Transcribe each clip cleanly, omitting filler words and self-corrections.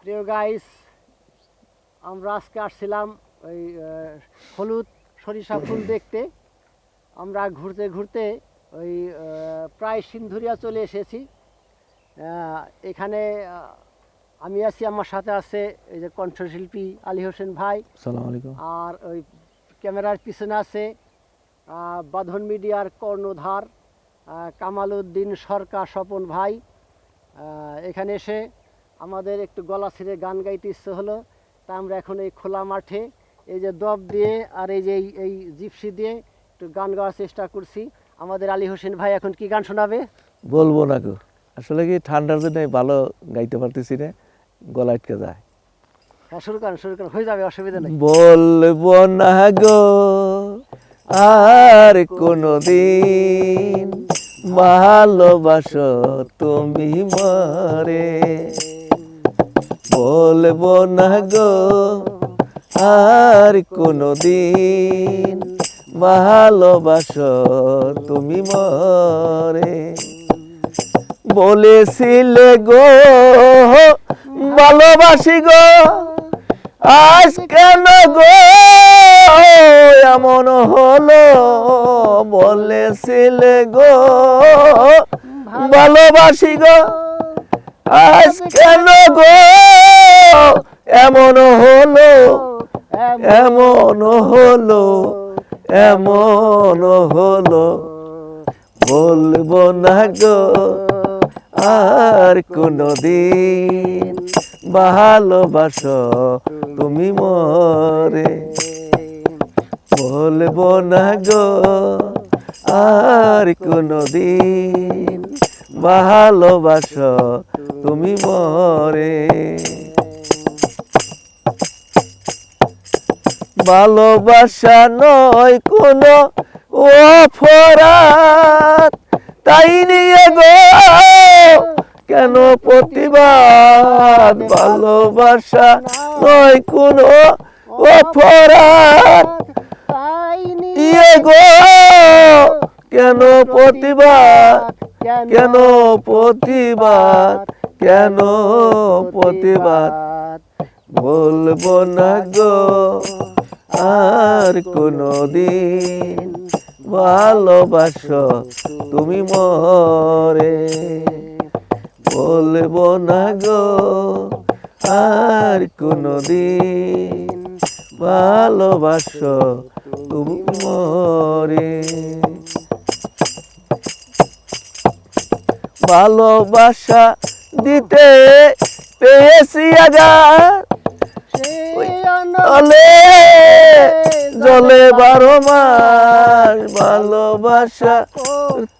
প্রিয় গাইস, আমরা আজকে আসছিলাম ওই হলুদ সরিষা ফুল দেখতে। আমরা ঘুরতে ঘুরতে ওই প্রায় সিন্ধুরিয়া চলে এসেছি। এখানে আমি আছি, আমার সাথে আছে এই যে কণ্ঠশিল্পী আলী হোসেন ভাই। আসসালামু আলাইকুম। আর ওই ক্যামেরার পিছনে আছে বাঁধন মিডিয়ার কর্ণধার কামাল উদ্দিন সরকার স্বপন ভাই। এখানে এসে আমাদের একটু গলা ছিঁড়ে গান গাইতে ইচ্ছে হলো, তা আমরা এখন এই খোলা মাঠে এই যে দব দিয়ে আর এই যে এই জিপসি দিয়ে একটু গান গাওয়ার চেষ্টা করছি। আমাদের আলী হোসেন ভাই এখন কি গান শোনাবে? বলবো না গো, আসলে কি ঠান্ডার জন্য ভালো গাইতে পারতেছি না, গলা আটকে যায়। হ্যাঁ, শুরু করেন, হয়ে যাবে, অসুবিধা নেই। বলবো না গো আর কোনদিন ভালোবাসো তুমি মরে, বলবো না গো আর কোনদিন ভালোবাসো তুমি মরে। বলেছিলে গো ভালোবাসি গো, আজ কেন গো এমন হলো? বলেছিলে গো ভালোবাসি গো, আজ কেন গো এমন হলো? এমন হলো, এমন হলো। বলবো না গো আর কোনদিন ভালোবাসো তুমি মরে, বলবো না গো আর কোনদিন ভালোবাসো তুমি মরে। ভালোবাসা নয় কোনো অপরাধ, তাই নিয়ে গো কেন প্রতিবাদ? ভালোবাসা নয় কোনো অপরাধ, তাই নিয়ে গো কেন প্রতিবাদ? কেন প্রতিবাদ? কেন প্রতিবাদ? বলবো না গো আর কোনদিন ভালোবাসো তুমি মরে, বলবো না গো আর কোনদিন ভালোবাসো তুমি মরে। ভালোবাসা দিতে পেয়েছি আঘাত, জলে 12 মাস ভালোবাসা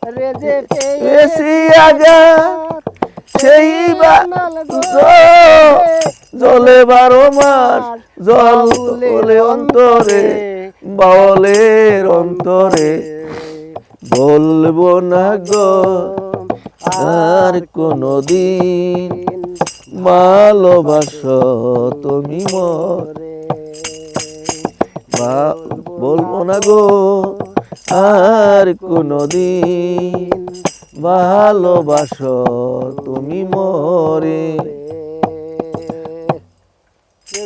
পেয়েছি আঘাত, সেই জলে 12 মাস জল বলে অন্তরে, বাউলের অন্তরে। বলবো না গো আর কোনদিন ভালোবাসো তুমি মরে, বলবো না গো আর কোনদিন ভালোবাসো তুমি মরে।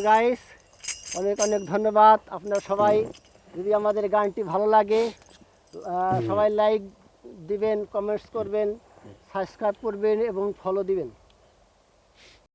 গাইস, অনেক অনেক ধন্যবাদ আপনার সবাই। যদি আমাদের গানটি ভালো লাগে সবাই লাইক দিবেন, কমেন্টস করবেন, সাবস্ক্রাইব করবেন এবং ফলো দিবেন।